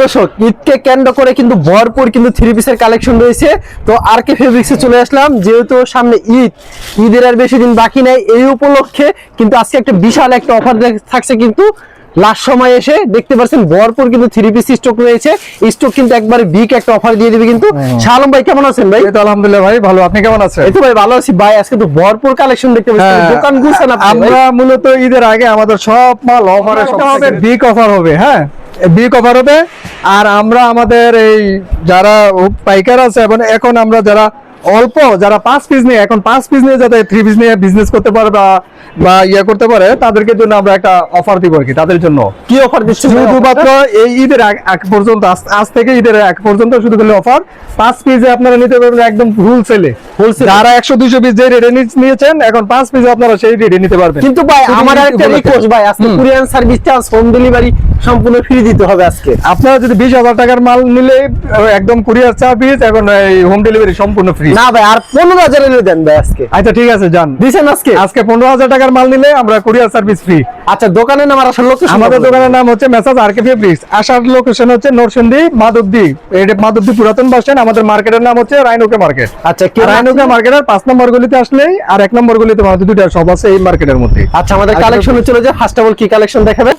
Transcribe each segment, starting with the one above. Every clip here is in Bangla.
দর্শক ঈদকে কেন্দ্র করে কিন্তু ভরপুর কিন্তু থ্রি পিসের কালেকশন রয়েছে। তো আর কে ফেব্রিক্সে চলে আসলাম, যেহেতু সামনে ঈদের আর বেশি দিন বাকি নাই, এই উপলক্ষে কিন্তু আজকে একটা বিশাল একটা অফার থাকছে। কিন্তু লাস্ট সময় এসে দেখতে পাচ্ছেন ভরপুর কিন্তু থ্রি পিস স্টক রয়েছে। স্টক কিন্তু একবারে বিগ একটা অফার দিয়ে দিবে কিন্তু। শালম ভাই কেমন আছেন ভাই? এই তো আলহামদুলিল্লাহ ভাই ভালো, আপনি কেমন আছেন? এই তো ভাই ভালো আছি ভাই। আজকে তো ভরপুর কালেকশন দেখতে পাচ্ছি, দোকান গুছান আপনি। আমরা মূলত ঈদের আগে আমাদের সব মাল অফারে হবে, বিগ অফার হবে। হ্যাঁ, বিগ অফার হবে। আর আমরা আমাদের এই যারা পাইকার আছে এবং এখন আমরা যারা অল্প যারা 5 পিস নিয়ে, এখন 5 পিস নিয়ে যাতে 3 পিস নিয়ে বিজনেস করতে পারে বা ইয়ে করতে পারে, তাদেরকে জন্য আমরা একটা অফার দিব আর কি। তাদের জন্য কি অফার দিচ্ছেন? শুধুমাত্র এই ঈদের আগ পর্যন্ত, আজ থেকে ঈদের আগ পর্যন্ত শুধু অফার 5 পিসে আপনারা নিতে পারবেন একদম হোলসেলে। যারা 100-200 পিস যে রেটে নিয়েছেন, এখন 5 পিসে আপনারা সেই রেটে নিতে পারবেন। কিন্তু ভাই আমার একটা রিকোয়েস্ট ভাই, আজকে courier service charge, home delivery সম্পূর্ণ ফ্রি দিতে হবে আজকে। আপনারা যদি 20,000 টাকার মাল নিলে একদম কুরিয়ার সার্ভিস এবং এই হোম ডেলিভারি সম্পূর্ণ ফ্রি। না ভাই, আর 15,000 এর দেন ভাই আজকে। আচ্ছা ঠিক আছে, যান দিবেন আজকে। আজকে 15,000 টাকার মাল নিলে আমরা কুরিয়ার সার্ভিস ফ্রি। আচ্ছা, দোকানের নাম আর আসার লোকেশন? আমাদের দোকানের নাম হচ্ছে মেসাজ আরকে ফেব্রিক্স। আসার লোকেশন হচ্ছে নরসিংদী মাধবদী, এটা মাধবদী পুরাতন বাস স্ট্যান্ড। আমাদের মার্কেটের নাম হচ্ছে রাইনোকে মার্কেট। আচ্ছা, রাইনোকে মার্কেটের 5 নম্বর গলিতে আসলেই, আর 1 নম্বর গলিতে আমাদের দুইটা শপ আছে এই মার্কেটের মধ্যে। আচ্ছা, আমাদের কালেকশনে চলে যায়। ফার্স্ট অফ অল কি কালেকশন দেখাবেন?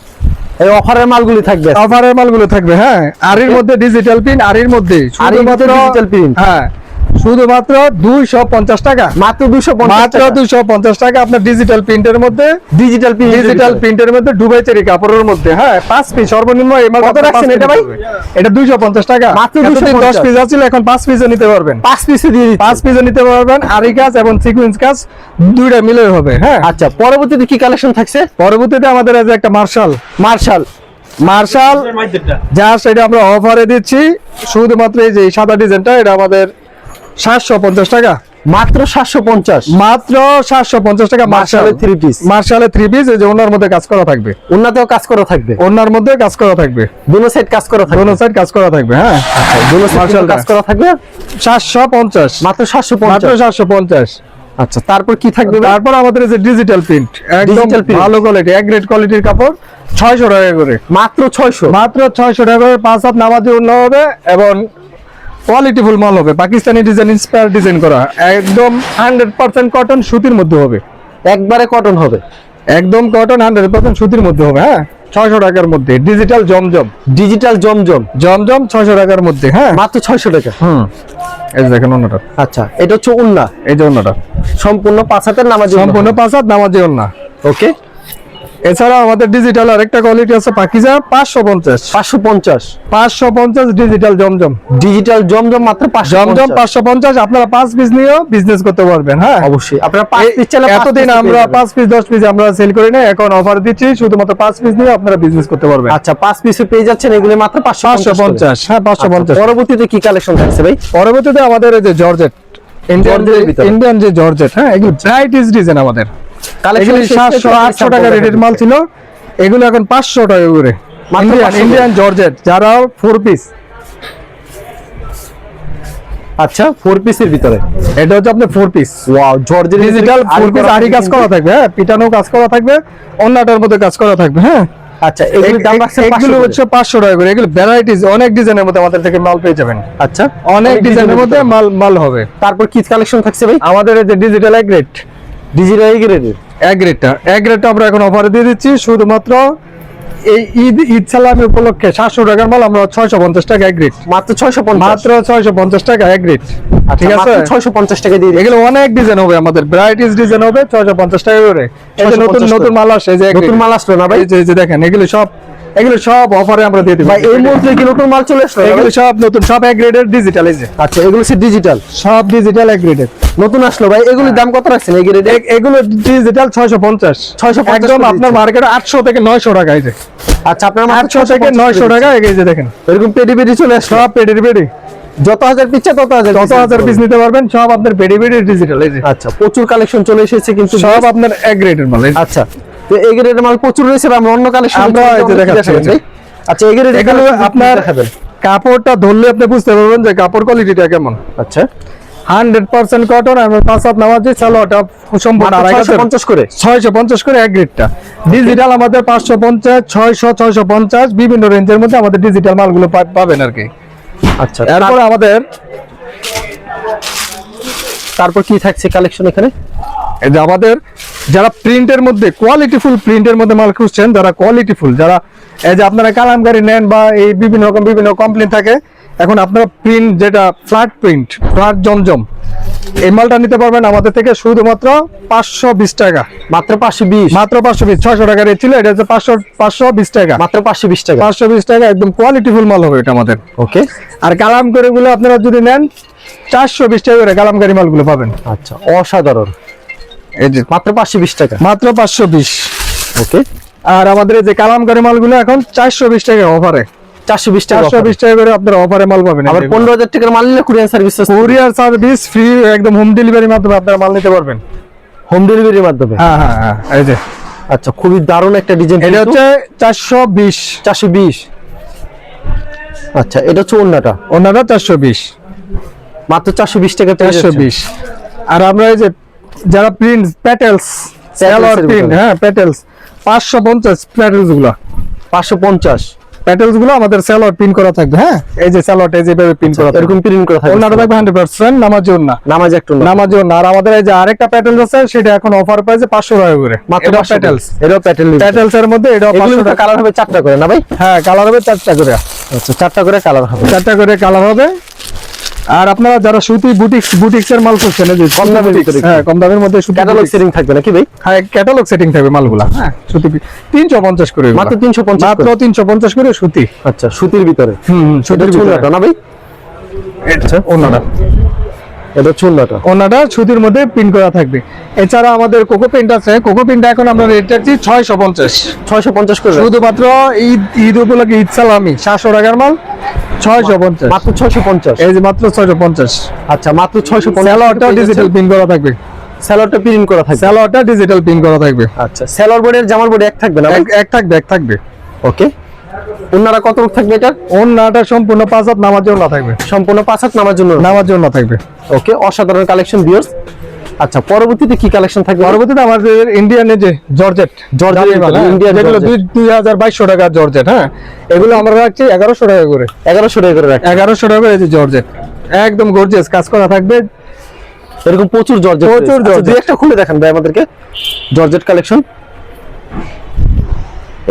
এই অফারের মালগুলি থাকবে, অফারের মালগুলো থাকবে। হ্যাঁ, আরির মধ্যে ডিজিটাল প্রিন্ট, আরির মধ্যে শুধুমাত্র ডিজিটাল প্রিন্ট। হ্যাঁ, শুধুমাত্র 250 টাকা, মাত্র 250 টাকা আপনার ডিজিটাল প্রিন্টের মধ্যে। ডিজিটাল প্রিন্টের মধ্যে দুবাই চেরি কাপড়ের মধ্যে। হ্যাঁ, 5 পিস সর্বনিম্ন। এই মাল কত রাখছেন এটা ভাই? এটা 250 টাকা। মাত্র 250। 10 পিস আছে, এখন 5 পিসও নিতে পারবেন। 5 পিসে দিয়ে দিচ্ছি। 5 পিসও নিতে পারবেন। আরি কাজ এবং সিকোয়েন্স কাজ দুইটা মিলে হবে। হ্যাঁ, আচ্ছা, পরবর্তীতে কি কালেকশন থাকছে? পরবর্তীতে আমাদের আছে একটা মার্শাল জাস্ট, এটা আমরা অফারে দিচ্ছি। শুধুমাত্র এই যে সাদা ডিজাইনটা, এটা আমাদের 750 টাকা। মাত্র 750। মাত্র 750 টাকা। মার্শালের 3 পিস। মার্শালের 3 পিস, এই যে ওনার মধ্যে কাজ করা থাকবে। উন্নতেও কাজ করা থাকবে, ওনার মধ্যে কাজ করা থাকবে, দুনো সাইড কাজ করা থাকবে, দোনো সাইড কাজ করা থাকবে। হ্যাঁ, আচ্ছা, দুনো সাইড কাজ করা থাকবে। 750, মাত্র 750। মাত্র 750। আচ্ছা, তারপর কি থাকবে? তারপর আমাদের এই যে ডিজিটাল প্রিন্ট, একদম ভালো কোয়ালিটি, এক গ্রেড কোয়ালিটির কাপড়, 600 টাকা করে। মাত্র 600। মাত্র 600 টাকা করে। 5 হাত নামাজি ওড়না হবে এবং কোয়ালিটিফুল মাল হবে, পাকিস্তানি ডিজাইন ইন্সপায়ার ডিজাইন করা, একদম 100% কটন সুতির মধ্যে হবে। একবারে কটন হবে, একদম কটন 100% সুতির মধ্যে হবে। হ্যাঁ, 600 টাকার মধ্যে ডিজিটাল জমজম 600 টাকার মধ্যে। হ্যাঁ, মাত্র 600 টাকা। এই যে দেখেন ওন্নাটা। আচ্ছা, এটা হচ্ছে উন্না, এই যে ওন্নাটা সম্পূর্ণ 5 হাতের নামাজি, সম্পূর্ণ 5 হাত নামাজি ওন্না। ওকে। এছাড়া আমাদের ডিজিটাল আরেকটা কোয়ালিটি আছে পাকিজা, 550 ডিজিটাল জমজম মাত্র 550। জমজম 550। আপনারা 5 পিস নিয়েও বিজনেস করতে পারবেন। হ্যাঁ, অবশ্যই আপনারা 5 পিস চাইলে এতদিন আমরা 5 পিস 10 পিস আমরা সেল করি না, এখন অফার দিচ্ছি শুধুমাত্র 5 পিস নিয়ে আপনারা বিজনেস করতে পারবেন। আচ্ছা, 5 পিসে পেয়ে যাচ্ছেন এগুলো মাত্র 550। হ্যাঁ, 550। পরবর্তীতে কি কালেকশন থাকছে ভাই? পরবর্তীতে আমাদের এই যে জর্জেট, ইন্ডিয়ান যে জর্জেট। হ্যাঁ, এগুলো ভ্যারাইটিস ডিজাইন আমাদের। এগুলো 700-800 টাকা রেটের মাল ছিল, এগুলো এখন 500 টাকা করে। ইন্ডিয়ান জর্জেট যারা 4 পিস। আচ্ছা, 4 পিসের ভিতরে এটা হচ্ছে আপনার 4 piece. Wow, georgette digital 4 piece আরি কাজ করা থাকবে। হ্যাঁ, পিটানো কাজ করা থাকবে, অন্যটার মধ্যে কাজ করা থাকবে। হ্যাঁ, আচ্ছা, এগুলোর দাম রাখছেন 500 এগুলো হচ্ছে 500 টাকা করে। এগুলো ভ্যারাইটিস, অনেক ডিজাইনের মধ্যে আমাদের থেকে মাল পেয়ে যাবেন। আচ্ছা, অনেক ডিজাইনের মধ্যে মাল হবে। তারপর কি কালেকশন থাকছে ভাই? আমাদের এই যে ডিজিটাল এক গ্রেড আমরা এখন অফারে দিয়ে দিচ্ছি। শুধুমাত্র এই ঈদ সালামি উপলক্ষে 700 টাকার মাল আমরা 650 টাকা এক গ্রেড। মাত্র 650 টাকা এক গ্রেড। ঠিক আছে, 650 টাকা দিয়ে এগুলো অনেক ডিজাইন হবে, আমাদের ভ্যারাইটিস ডিজাইন হবে। 650 টাকা করে। এই যে নতুন মাল আসছে, যে নতুন মাল আসলো না ভাই? এই যে দেখেন, এগুলো সব অফারে আমরা দিয়ে দিব ভাই। এই মুহূর্তে কি নতুন মাল চলে আসলো? এগুলো সব নতুন, সব এক গ্রেডের ডিজিটাল। এই যে আচ্ছা, এগুলো হচ্ছে ডিজিটাল, সব ডিজিটাল এক গ্রেডের নতুন আসলো ভাই। এগুলোর দাম কত রাখছেন এই গ্রেডে? এগুলো ডিজিটাল 650 একদম আপনার মার্কেটে 800 থেকে 900 টাকা। এই যে আচ্ছা, আপনার 800 থেকে 900 টাকা। এই যে দেখেন, এরকম পেডি চলে আসলো, সব পেডি যত হাজার পিস তত হাজার পিস নিতে পারবেন, সব আপনার পেডি ডিজিটাল। এই যে আচ্ছা, প্রচুর কালেকশন চলে এসেছে কিন্তু সব আপনার এক গ্রেডের মাল। আচ্ছা, তো এই গ্রেডের মাল প্রচুর রয়েছে, আমরা অন্য কালেকশন আমরা এই যে দেখাচ্ছি। আচ্ছা, এই গ্রেড এগুলো আপনার কাপড়টা ধরলে আপনি বুঝতে পারবেন যে কাপড় কোয়ালিটিটা কেমন। আচ্ছা, 100% কটন। আমরা 5 হাত নামাজি সালোয়ারটা সম্পূর্ণ 650 করে 650 করে এক গ্রেডটা। ডিজিটাল আমাদের 550 600 650 বিভিন্ন রেঞ্জের মধ্যে আমাদের ডিজিটাল মালগুলো পাবেন আর কি। আচ্ছা, এরপর আমাদের তারপর কি থাকছে কালেকশন এখানে? এই যে আমাদের যারা প্রিন্টের মধ্যে কোয়ালিটিফুল প্রিন্টের মধ্যে মাল খুঁজছেন, যারা কোয়ালিটিফুল, যারা এই যে আপনারা কালামকারী নেন বা এই বিভিন্ন রকম বিভিন্ন কোম্পানি থাকে, এখন আপনারা প্রিন্ট যেটা ফ্ল্যাট প্রিন্ট, ফ্ল্যাট জমজম, এই মালটা নিতে পারবেন আমাদের থেকে শুধুমাত্র 520 টাকা। মাত্র 520? মাত্র 520। 600 টাকা রেট ছিল, এটা হচ্ছে 520 টাকা। মাত্র 520 টাকা। 520 টাকা, একদম কোয়ালিটিফুল মাল হবে এটা আমাদের। ওকে। আর কালামকারী গুলো আপনারা যদি নেন 420 টাকা করে কালামকারী মালগুলো পাবেন। আচ্ছা, অসাধারণ। এই যে মাত্র 520 টাকা। মাত্র 520। ওকে। আর আমাদের এই যে কালামকারী মালগুলো এখন 420 টাকা অফারে। 420 টাকা। 420 টাকা করে আপনারা অফারে মাল পাবেন। আবার 15,000 টাকার মাল নিলে কুরিয়ার সার্ভিস আছে? কুরিয়ার সার্ভিস ফ্রি, একদম হোম ডেলিভারির মাধ্যমে আপনারা মাল নিতে পারবেন। হোম ডেলিভারির মাধ্যমে? হ্যাঁ হ্যাঁ হ্যাঁ। এই যে আচ্ছা, খুবই দারুণ একটা ডিজাইন। এটা হচ্ছে 420। 420। আচ্ছা, এটা হচ্ছে ওন্নাটা? ওনারা 420। মাত্র 420 টাকা। 420। আর আমরা এই যে যারা প্রিন্ট প্যাটেলস, সালোয়ার প্রিন্ট, হ্যাঁ প্যাটেলস 550 প্যাটেলস গুলো। 550 প্যাটেলস গুলো আমাদের সালোয়ার প্রিন্ট করা থাকবে। হ্যাঁ, এই যে সালোয়ারটা যেভাবে প্রিন্ট করা থাকবে, এরকম প্রিন্ট করা থাকবে। ওনাটা থাকবে 100% নামাজি ওন্না। নামাজ একটু নামাজি ওন্না। আর আমাদের এই যে আরেকটা প্যাটেলস আছে, সেটা এখন অফার প্রাইসে 500 টাকা করে। মাত্র প্যাটেলস। এটাও প্যাটেল। প্যাটেলস এর মধ্যে এটাও 500 টাকা। কালার হবে 4টা করে না ভাই? হ্যাঁ, কালার হবে 4টা করে। আচ্ছা, 4টা করে কালার হবে। 4টা করে কালার হবে। আর আপনারা যারা সুতি বুটিক্স এর মাল খুঁজছেন, এই যে কম দামের ভিতরে, হ্যাঁ কম দামের মধ্যে সুতি ক্যাটালগ সেটিং থাকবে নাকি ভাই? হ্যাঁ, ক্যাটালগ সেটিং থাকবে মালগুলা। হ্যাঁ, সুতি 350 করে। মাত্র 350? মাত্র 350 করে সুতি। আচ্ছা, সুতির ভিতরে? সুতির ভিতরে না ভাই? আচ্ছা, ওনাটা এটা চুন্নাটা? ওনাটা সুতির মধ্যে প্রিন্ট করা থাকবে। এছাড়া আমাদের কোকো প্রিন্ট আছে। কোকো প্রিন্ট এখন আমরা রেট রাখছি 650। 650 করে? শুধুমাত্র ঈদ উপলক্ষে, ঈদ সালামি 700 টাকার মাল 650। মাত্র 650? এই যে মাত্র 650। আচ্ছা, মাত্র 650। সালোয়ারটা ডিজিটাল প্রিন্ট করা থাকবে। সালোয়ারটা প্রিন্ট করা থাকবে? সালোয়ারটা ডিজিটাল প্রিন্ট করা থাকবে। আচ্ছা, সালোয়ার বডি আর জামার বডি এক থাকবে না? এক থাকবে, এক থাকবে। ওকে। ওন্নাটা কত থাকবে এটা? ওন্নাটা সম্পূর্ণ 5 হাত নামার জন্য থাকবে। সম্পূর্ণ 5 হাত নামার জন্য? নামার জন্য থাকবে। ওকে, অসাধারণ কালেকশন ভিউয়ার্স। আচ্ছা, পরবর্তীতে কি কালেকশন থাকবে? পরবর্তীতে আমাদের ইন্ডিয়ান যে জর্জেট, ইন্ডিয়ান যেগুলো 2200 টাকা জর্জেট। হ্যাঁ, এগুলো আমরা রাখছি 1100 টাকা করে। 1100 টাকা করে রাখছি? 1100 টাকা করে। এই যে জর্জেট একদম গর্জিয়াস কাজ করা থাকবে। এরকম প্রচুর জর্জেট। প্রচুর জর্জেট। দুই একটা খুলে দেখান ভাই আমাদেরকে জর্জেট কালেকশন।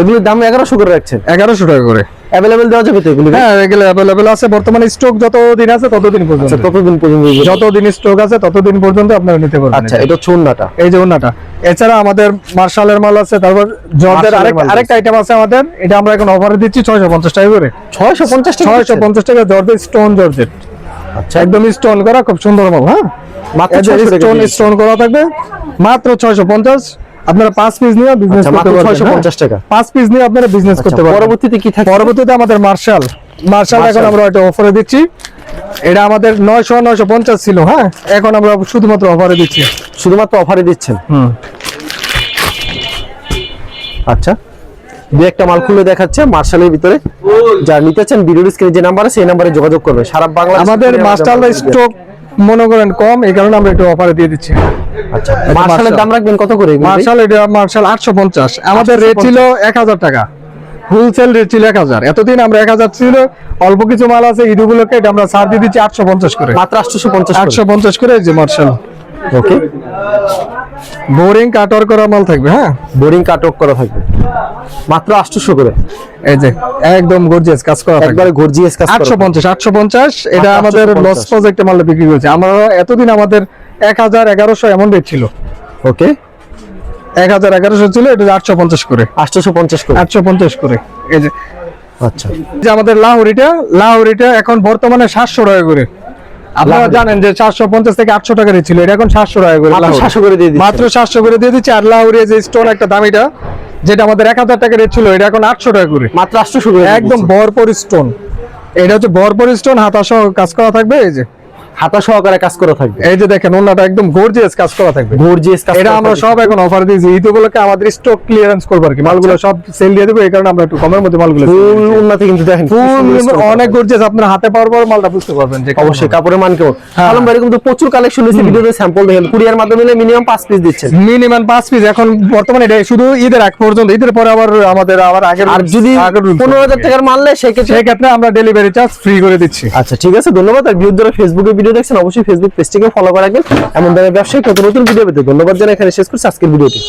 এগুলোর দাম 1100 করে রাখছেন? 1100 টাকা করে। अवेलेबल দেওয়া যাবে তো এগুলো? হ্যাঁ, এগুলো अवेलेबल আছে। বর্তমানে স্টক যতদিন আছে ততদিন পর্যন্ত। আচ্ছা, ততদিন পর্যন্ত? যতদিন স্টক আছে ততদিন পর্যন্ত আপনারা নিতে পারবেন। আচ্ছা, এটা চুন্নাটা? এই যে ওন্নাটা। এছাড়া আমাদের মার্শালের মাল আছে। তারপর জর্জের আরেকটা আইটেম আছে আমাদের। এটা আমরা এখন অফারে দিচ্ছি 650 টাকা করে। 650 টাকা? 650 টাকা জর্জেট, স্টোন জর্জেট। আচ্ছা, একদম স্টোন করা, খুব সুন্দর মাল। হ্যাঁ, মাত্র 600 টাকা? স্টোন করা থাকবে মাত্র 650। আপনারা 5 পিস নিয়ে বিজনেস করতে পারবেন। 650 টাকা? 5 পিস নিয়ে আপনারা বিজনেস করতে পারবেন। পরবর্তীতে কি থাকবে? পরবর্তীতে আমাদের মার্শাল এখন আমরা একটা অফারে দিচ্ছি। এটা আমাদের 950 ছিল। হ্যাঁ, এখন আমরা শুধুমাত্র অফারে দিচ্ছি। শুধুমাত্র অফারে দিচ্ছেন? আচ্ছা, দুই একটা মাল খুলে দেখাচ্ছে মার্শালের ভিতরে। যারা নিতে চান ভিডিওর স্ক্রিনে যে নাম্বার আছে সেই নাম্বারে যোগাযোগ করবে। সারা বাংলাদেশ আমাদের মার্শাল স্টক মনে করেন কম, এই কারণে আমরা একটু অফারে দিয়ে দিচ্ছি। আচ্ছা, মার্শালের দাম রাখবেন কত করে? মার্শাল 850। আমাদের রেট ছিল 1000 টাকা। হোলসেল রেট ছিল 1000। এতদিন আমরা 1000 ছিল। অল্প কিছু মাল আছে ঈদ উপলক্ষে, এটা আমরা ছাড় দিয়ে দিচ্ছি 850 করে। মাত্র 850? 850 করে। এই যে মার্শাল। ওকে। বোরিং কাটওয়ার করা মাল থাকবে। হ্যাঁ, বোরিং কাটওয়ার করা থাকবে মাত্র 800 করে। এই যে একদম গর্জিয়াস কাজ করা থাকবে। একবারে গর্জিয়াস কাজ করা। 850। এটা আমাদের লস প্রজেক্টে মাল বিক্রি করেছে আমরা। এতদিন আমাদের 1000 1100 এমন রেট ছিল। ওকে, 1000 1100 ছিল, এটা 850 করে। 850 করে? 850 করে। এই যে আচ্ছা, যে আমাদের লাহোরিটা এখন বর্তমানে 700 টাকা করে। আপনারা জানেন যে 750 থেকে 800 টাকা রেট ছিল, এটা এখন 700 টাকা করে। মাত্র 700 করে দিয়ে দিচ্ছি? মাত্র 700 করে দিয়ে দিচ্ছি। আর লাহোরি যে স্টোন একটা দামিটা, যেটা আমাদের 1000 টাকা রেট ছিল, এটা এখন 800 টাকা করে। মাত্র 800 করে? একদম ভরপুর স্টোন। এটা হচ্ছে ভরপুর স্টোন, হাতা সহ কাজ করা থাকবে। এই যে হাতা সহকারে কাজ করা থাকবে। এই যে দেখেন ওনাটা একদম গর্জিয়াস কাজ করা থাকবে, গর্জিয়াস কাজ এটা করা আমরা থাকবে। সব এখন অফার দিয়েছি ঈদ উপলক্ষে, আমাদের স্টক ক্লিয়ারেন্স করবো আর কি, মালগুলো সব সেল দিয়ে দেবো, এই কারণে আমরা একটু কমের মধ্যে মালগুলো ফুল উন্নতি কিন্তু দেখেন কি সুন্দর ফুল stock করা। অনেক গর্জিয়াস, আপনার হাতে পাওয়ার পর মালটা বুঝতে পারবেন যে অবশ্যই কাপড়ের মান কেমন। আলম ভাই কিন্তু প্রচুর কালেকশন হয়েছে, ভিডিওতে স্যাম্পল দেখেন, কুরিয়ার মাধ্যমে নিলে মিনিমাম 5 পিস দিচ্ছেন। মিনিমাম 5 পিস এখন বর্তমানে এটা শুধু ঈদের আগ পর্যন্ত, ঈদের পরে আবার আমাদের আবার আগের আর যদি আগের rules 15,000 টাকার মানলে সেক্ষেত্রে সেক্ষেত্রে আমরা ডেলিভারি চার্জ ফ্রি করে দিচ্ছি। আচ্ছা ঠিক আছে, ধন্যবাদ। আর ভিউ ধরে ফেসবুকে ভিডিও দেখছেন, অবশ্যই ফেসবুক পেজটিকে ফলো করে রাখবেন। এমন ধরনের ব্যবসায়িক নতুন নতুন ভিডিও পেতে ধন্যবাদ জানাই এখানে শেষ করছি আজকের ভিডিওটি।